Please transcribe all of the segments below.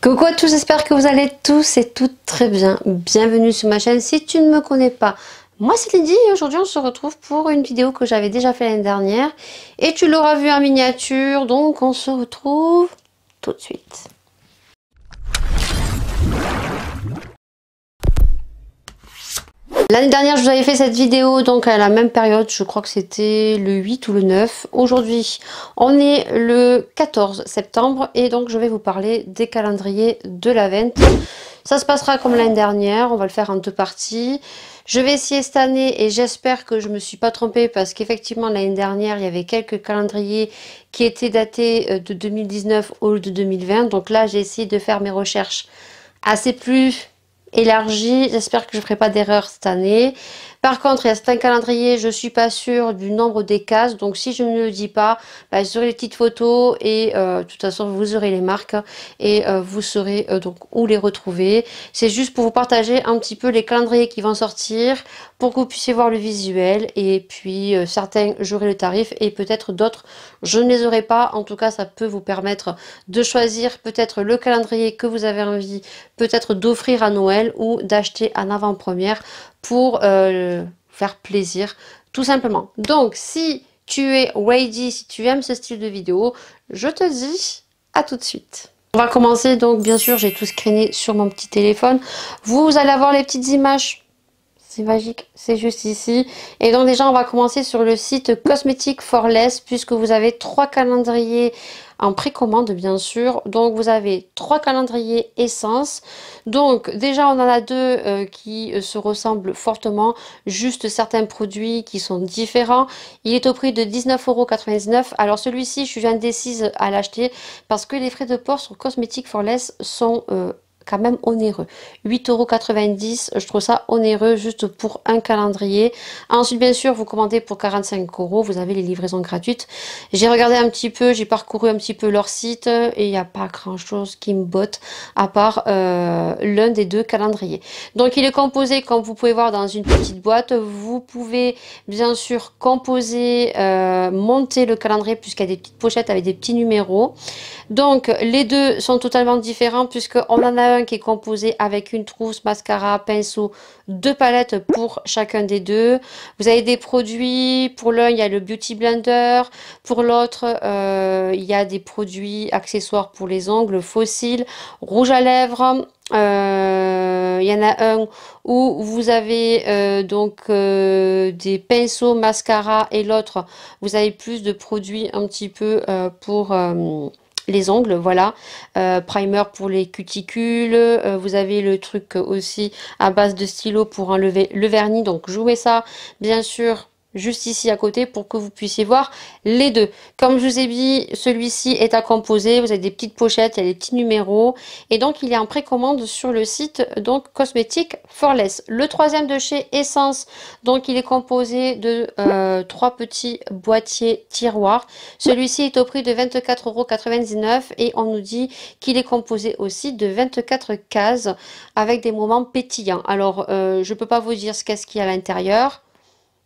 Coucou à tous, j'espère que vous allez tous et toutes très bien. Bienvenue sur ma chaîne. Si tu ne me connais pas, moi c'est Lydie et aujourd'hui on se retrouve pour une vidéo que j'avais déjà fait l'année dernière. Et tu l'auras vu en miniature, donc on se retrouve tout de suite. L'année dernière, je vous avais fait cette vidéo donc à la même période, je crois que c'était le 8 ou le 9. Aujourd'hui, on est le 14 septembre et donc je vais vous parler des calendriers de l'Avent. Ça se passera comme l'année dernière, on va le faire en deux parties. Je vais essayer cette année et j'espère que je ne me suis pas trompée parce qu'effectivement l'année dernière, il y avait quelques calendriers qui étaient datés de 2019 au lieu de 2020. Donc là, j'ai essayé de faire mes recherches assez plus élargie. J'espère que je ne ferai pas d'erreur cette année. Par contre, il y a certains calendriers, je ne suis pas sûre du nombre des cases. Donc, si je ne le dis pas, bah, j'aurai les petites photos et de toute façon, vous aurez les marques et vous saurez donc où les retrouver. C'est juste pour vous partager un petit peu les calendriers qui vont sortir pour que vous puissiez voir le visuel. Et puis, certains, j'aurai le tarif et peut-être d'autres, je ne les aurai pas. En tout cas, ça peut vous permettre de choisir peut-être le calendrier que vous avez envie, peut-être d'offrir à Noël ou d'acheter en avant-première pour faire plaisir tout simplement. Donc si tu es ready, si tu aimes ce style de vidéo, je te dis à tout de suite. On va commencer donc bien sûr, j'ai tout screené sur mon petit téléphone. Vous allez avoir les petites images. C'est magique, c'est juste ici. Et donc déjà, on va commencer sur le site Cosmetic for Less, puisque vous avez 3 calendriers en précommande, bien sûr. Donc vous avez 3 calendriers essence. Donc déjà, on en a 2 qui se ressemblent fortement. Juste certains produits qui sont différents. Il est au prix de 19,99 €. Alors celui-ci, je suis indécise à l'acheter parce que les frais de port sur Cosmetic for Less sont quand même onéreux. 8,90 €, je trouve ça onéreux juste pour un calendrier. Ensuite, bien sûr, vous commandez pour 45 €, vous avez les livraisons gratuites. J'ai regardé un petit peu, j'ai parcouru un petit peu leur site et il n'y a pas grand chose qui me botte à part l'un des 2 calendriers. Donc, il est composé, comme vous pouvez voir, dans une petite boîte. Vous pouvez bien sûr composer, monter le calendrier puisqu'il y a des petites pochettes avec des petits numéros. Donc, les 2 sont totalement différents puisqu'on en a un qui est composé avec une trousse, mascara, pinceau, 2 palettes pour chacun des 2. Vous avez des produits, pour l'un il y a le Beauty Blender, pour l'autre il y a des produits accessoires pour les ongles, fossiles, rouge à lèvres. Il y en a un où vous avez donc des pinceaux, mascara et l'autre vous avez plus de produits un petit peu pour les ongles, voilà, primer pour les cuticules, vous avez le truc aussi à base de stylo pour enlever le vernis, donc jouez ça bien sûr juste ici à côté pour que vous puissiez voir les 2. Comme je vous ai dit, celui-ci est à composer, vous avez des petites pochettes, il y a des petits numéros et donc il est en précommande sur le site donc Cosmetic for Less. Le troisième de chez Essence, donc il est composé de 3 petits boîtiers tiroirs. Celui-ci est au prix de 24,99 € et on nous dit qu'il est composé aussi de 24 cases avec des moments pétillants. Alors je ne peux pas vous dire ce qu'est-ce qu'il y a à l'intérieur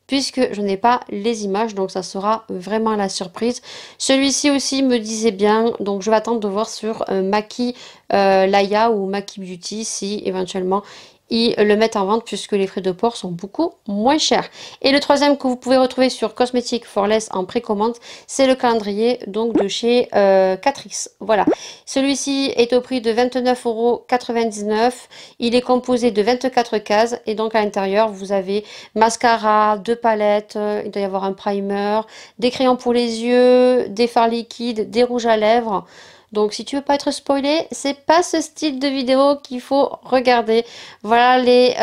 puisque je n'ai pas les images, donc ça sera vraiment la surprise. Celui-ci aussi me disait bien, donc je vais attendre de voir sur Maki Laia ou Maki Beauty si éventuellement ils le mettent en vente puisque les frais de port sont beaucoup moins chers. Et le troisième que vous pouvez retrouver sur Cosmetic for Less en précommande, c'est le calendrier donc de chez Catrice. Voilà, celui-ci est au prix de 29,99 €. Il est composé de 24 cases et donc à l'intérieur vous avez mascara, 2 palettes, il doit y avoir un primer, des crayons pour les yeux, des fards liquides, des rouges à lèvres. Donc si tu veux pas être spoilé, c'est pas ce style de vidéo qu'il faut regarder. Voilà les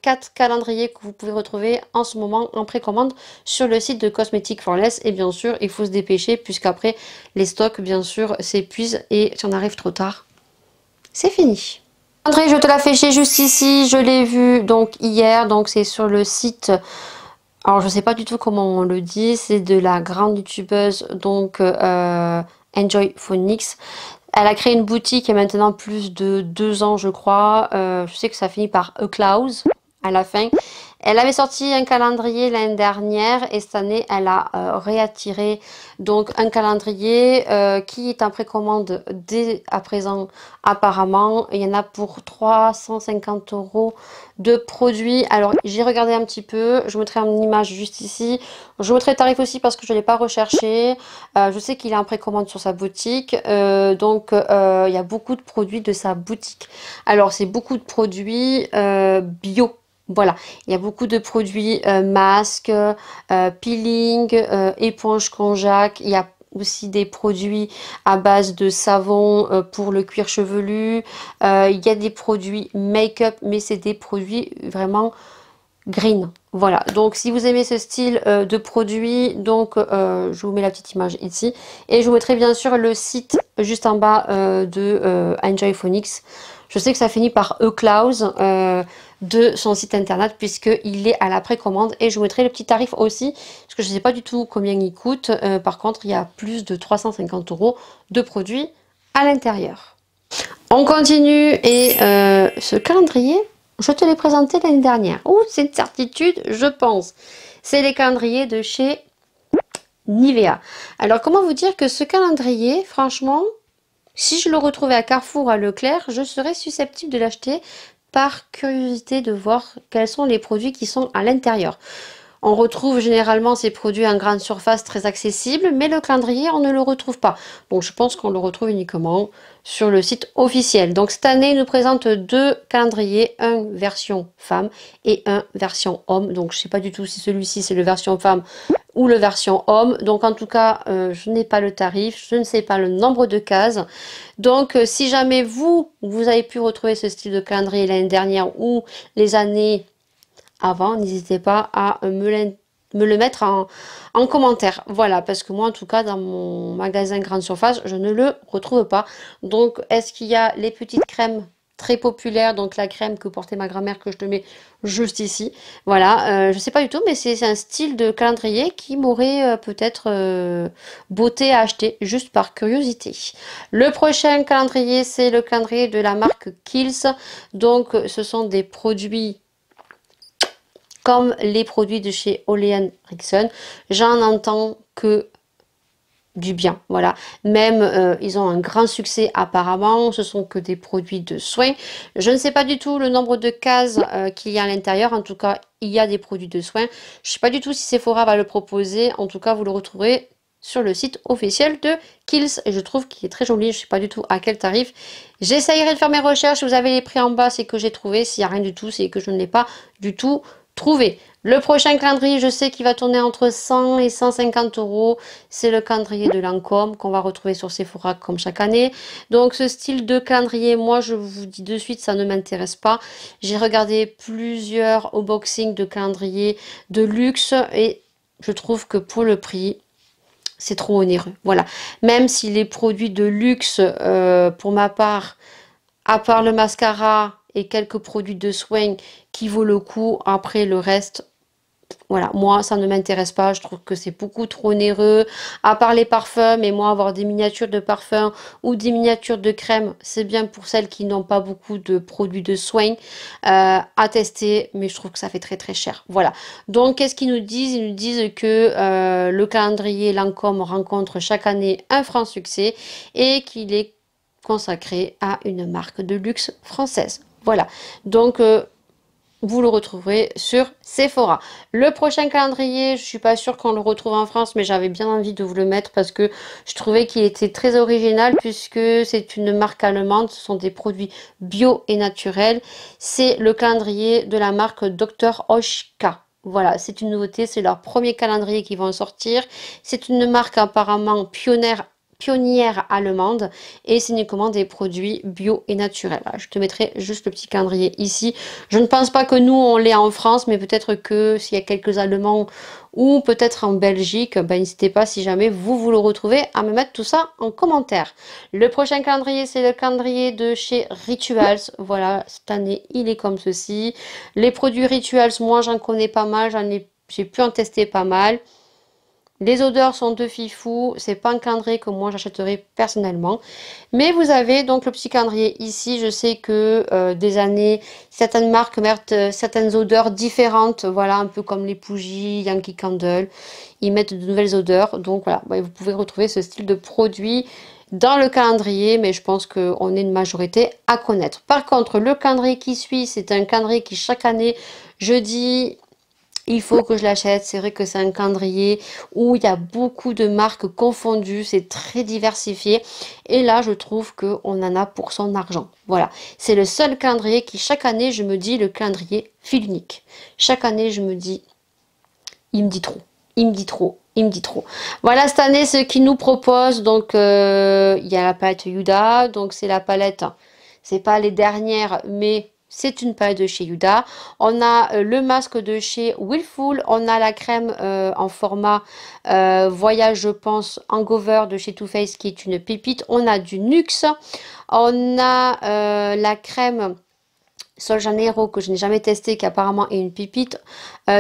4 calendriers que vous pouvez retrouver en ce moment en précommande sur le site de Cosmetic for Less. Et bien sûr, il faut se dépêcher puisqu'après les stocks bien sûr s'épuisent et si on arrive trop tard, c'est fini. André, je te l'ai affiché juste ici, je l'ai vu donc hier, donc c'est sur le site. Alors je sais pas du tout comment on le dit, c'est de la grande youtubeuse donc Enjoy Phonics. Elle a créé une boutique il y a maintenant plus de 2 ans je crois. Je sais que ça finit par A Claus à la fin. Elle avait sorti un calendrier l'année dernière et cette année, elle a réattiré donc un calendrier qui est en précommande dès à présent apparemment. Il y en a pour 350 € de produits. Alors, j'ai regardé un petit peu. Je vous mettrai une image juste ici. Je vous mettrai le tarif aussi parce que je ne l'ai pas recherché. Je sais qu'il est en précommande sur sa boutique. Donc, il y a beaucoup de produits de sa boutique. Alors, c'est beaucoup de produits bio. Voilà, il y a beaucoup de produits masques, peeling, éponge konjac. Il y a aussi des produits à base de savon pour le cuir chevelu. Il y a des produits make-up, mais c'est des produits vraiment green. Voilà, donc si vous aimez ce style de produit, donc je vous mets la petite image ici. Et je vous mettrai bien sûr le site juste en bas de Enjoy Phonics. Je sais que ça finit par eClaus de son site internet puisqu'il est à la précommande. Et je vous mettrai le petit tarif aussi, parce que je ne sais pas du tout combien il coûte. Par contre, il y a plus de 350 € de produits à l'intérieur. On continue et ce calendrier, je te l'ai présenté l'année dernière. Oh, c'est une certitude, je pense. C'est les calendriers de chez Nivea. Alors, comment vous dire que ce calendrier, franchement, si je le retrouvais à Carrefour, à Leclerc, je serais susceptible de l'acheter par curiosité de voir quels sont les produits qui sont à l'intérieur. On retrouve généralement ces produits en grande surface très accessibles, mais le calendrier, on ne le retrouve pas. Donc je pense qu'on le retrouve uniquement sur le site officiel. Donc cette année, il nous présente deux calendriers, un version femme et un version homme. Donc je ne sais pas du tout si celui-ci c'est le version femme ou le version homme. Donc en tout cas, je n'ai pas le tarif, je ne sais pas le nombre de cases. Donc si jamais vous avez pu retrouver ce style de calendrier l'année dernière ou les années avant, n'hésitez pas à me le mettre en commentaire. Voilà, parce que moi, en tout cas, dans mon magasin grande surface, je ne le retrouve pas. Donc, est-ce qu'il y a les petites crèmes très populaires, donc la crème que portait ma grand-mère, que je te mets juste ici. Voilà, je sais pas du tout, mais c'est un style de calendrier qui m'aurait peut-être botté à acheter, juste par curiosité. Le prochain calendrier, c'est le calendrier de la marque Kiehl's. Donc, ce sont des produits comme les produits de chez Ole Henriksen. J'en entends que du bien, voilà. Même, ils ont un grand succès apparemment, ce sont que des produits de soins. Je ne sais pas du tout le nombre de cases qu'il y a à l'intérieur, en tout cas, il y a des produits de soins. Je ne sais pas du tout si Sephora va le proposer, en tout cas, vous le retrouverez sur le site officiel de Kiehl's. Et je trouve qu'il est très joli, je ne sais pas du tout à quel tarif. J'essayerai de faire mes recherches, si vous avez les prix en bas, c'est que j'ai trouvé. S'il n'y a rien du tout, c'est que je ne l'ai pas du tout trouvé. Le prochain calendrier, je sais qu'il va tourner entre 100 et 150 €. C'est le calendrier de Lancôme qu'on va retrouver sur Sephora comme chaque année. Donc ce style de calendrier, moi je vous dis de suite, ça ne m'intéresse pas. J'ai regardé plusieurs unboxings de calendriers de luxe et je trouve que pour le prix, c'est trop onéreux. Voilà. Même si les produits de luxe, pour ma part, à part le mascara et quelques produits de soins qui vaut le coup, après le reste, voilà, moi ça ne m'intéresse pas, je trouve que c'est beaucoup trop onéreux, à part les parfums, mais moi avoir des miniatures de parfums ou des miniatures de crème, c'est bien pour celles qui n'ont pas beaucoup de produits de soins à tester, mais je trouve que ça fait très très cher, voilà. Donc qu'est-ce qu'ils nous disent? Ils nous disent que le calendrier Lancôme rencontre chaque année un franc succès et qu'il est consacré à une marque de luxe française. Voilà, donc vous le retrouverez sur Sephora. Le prochain calendrier, je suis pas sûre qu'on le retrouve en France, mais j'avais bien envie de vous le mettre parce que je trouvais qu'il était très original puisque c'est une marque allemande, ce sont des produits bio et naturels. C'est le calendrier de la marque Dr. Oshka. Voilà, c'est une nouveauté, c'est leur premier calendrier qui vont sortir. C'est une marque apparemment pionnière allemande et c'est uniquement des produits bio et naturels. Voilà, je te mettrai juste le petit calendrier ici. Je ne pense pas que nous on l'ait en France, mais peut-être que s'il y a quelques Allemands ou peut-être en Belgique, ben, n'hésitez pas si jamais vous le retrouvez à me mettre tout ça en commentaire. Le prochain calendrier, c'est le calendrier de chez Rituals. Voilà, cette année il est comme ceci. Les produits Rituals, moi j'en connais pas mal, j'ai pu en tester pas mal. Les odeurs sont de fifou, c'est pas un calendrier que moi j'achèterais personnellement. Mais vous avez donc le petit calendrier ici. Je sais que des années, certaines marques mettent certaines odeurs différentes. Voilà, un peu comme les bougies, Yankee Candle. Ils mettent de nouvelles odeurs. Donc voilà, vous pouvez retrouver ce style de produit dans le calendrier. Mais je pense qu'on est une majorité à connaître. Par contre, le calendrier qui suit, c'est un calendrier qui chaque année, je dis... Il faut que je l'achète. C'est vrai que c'est un calendrier où il y a beaucoup de marques confondues. C'est très diversifié. Et là, je trouve qu'on en a pour son argent. Voilà. C'est le seul calendrier qui, chaque année, je me dis, le calendrier fil unique. Chaque année, je me dis, il me dit trop. Il me dit trop. Il me dit trop. Voilà cette année ce qu'il nous propose. Donc, il y a la palette Huda. Donc, c'est la palette. C'est pas les dernières, mais... C'est une palette de chez Huda. On a le masque de chez Willful. On a la crème en format voyage, je pense, hangover de chez Too Faced qui est une pépite. On a du Nuxe. On a la crème Sol Janeiro que je n'ai jamais testé, qui apparemment est une pépite.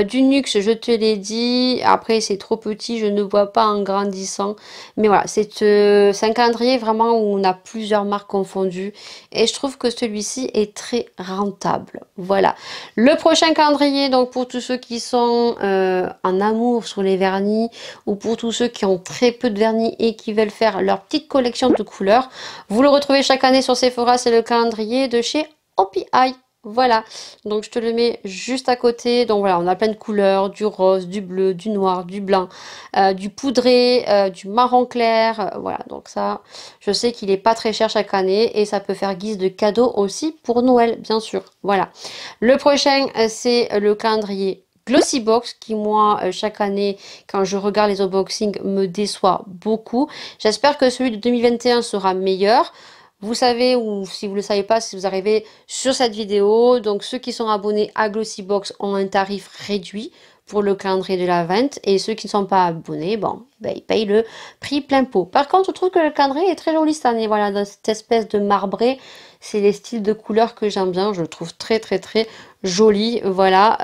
Du Nuxe, je te l'ai dit. Après, c'est trop petit, je ne vois pas en grandissant. Mais voilà, c'est un calendrier vraiment où on a plusieurs marques confondues. Et je trouve que celui-ci est très rentable. Voilà. Le prochain calendrier, donc pour tous ceux qui sont en amour sur les vernis, ou pour tous ceux qui ont très peu de vernis et qui veulent faire leur petite collection de couleurs, vous le retrouvez chaque année sur Sephora, c'est le calendrier de chez OPI. Voilà, donc je te le mets juste à côté. Donc voilà, on a plein de couleurs, du rose, du bleu, du noir, du blanc, du poudré, du marron clair. Voilà, donc ça, je sais qu'il n'est pas très cher chaque année et ça peut faire guise de cadeau aussi pour Noël, bien sûr. Voilà, le prochain, c'est le calendrier Glossybox qui moi chaque année quand je regarde les unboxings me déçoit beaucoup. J'espère que celui de 2021 sera meilleur. Vous savez, ou si vous ne le savez pas, si vous arrivez sur cette vidéo, donc ceux qui sont abonnés à Glossybox ont un tarif réduit pour le calendrier de la vente. Et ceux qui ne sont pas abonnés, bon, ils payent le prix plein pot. Par contre, je trouve que le calendrier est très joli cette année. Voilà, dans cette espèce de marbré, c'est les styles de couleurs que j'aime bien. Je le trouve très très très joli. Voilà,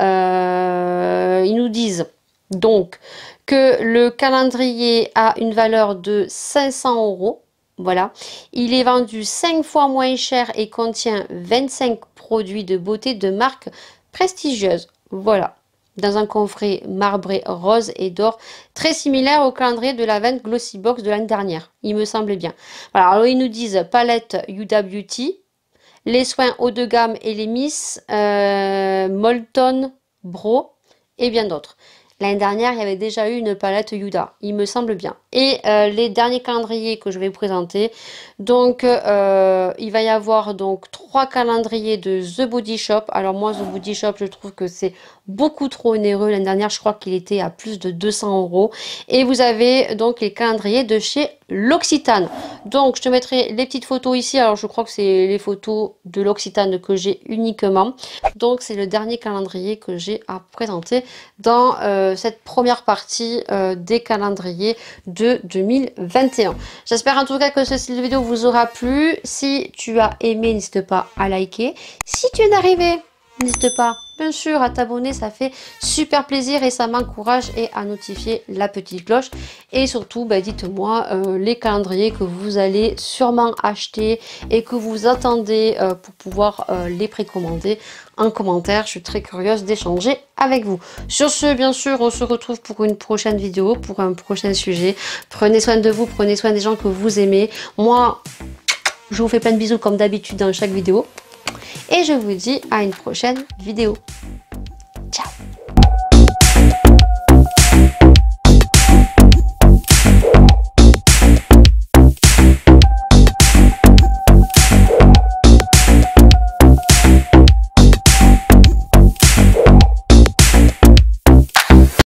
ils nous disent donc que le calendrier a une valeur de 500 €. Voilà, il est vendu 5 fois moins cher et contient 25 produits de beauté de marques prestigieuses. Voilà, dans un coffret marbré rose et d'or, très similaire au calendrier de la vente Glossybox de l'année dernière, il me semblait bien. Voilà, alors ils nous disent palette Huda Beauty, les soins haut de gamme et les Miss, Molton, Bro et bien d'autres. L'année dernière, il y avait déjà eu une palette Huda, il me semble bien. Et les derniers calendriers que je vais vous présenter, donc il va y avoir donc 3 calendriers de The Body Shop. Alors moi, The Body Shop, je trouve que c'est beaucoup trop onéreux. L'année dernière, je crois qu'il était à plus de 200 €. Et vous avez donc les calendriers de chez L'Occitane. Donc je te mettrai les petites photos ici. Alors je crois que c'est les photos de L'Occitane que j'ai uniquement. Donc c'est le dernier calendrier que j'ai à présenter dans cette première partie des calendriers de 2021. J'espère en tout cas que ce style de vidéo vous aura plu. Si tu as aimé, n'hésite pas à liker. Si tu es d'arrivée, n'hésite pas, bien sûr, à t'abonner, ça fait super plaisir et ça m'encourage, et à notifier la petite cloche. Et surtout, dites-moi les calendriers que vous allez sûrement acheter et que vous attendez pour pouvoir les précommander en commentaire. Je suis très curieuse d'échanger avec vous. Sur ce, bien sûr, on se retrouve pour une prochaine vidéo, pour un prochain sujet. Prenez soin de vous, prenez soin des gens que vous aimez. Moi, je vous fais plein de bisous comme d'habitude dans chaque vidéo. Et je vous dis à une prochaine vidéo.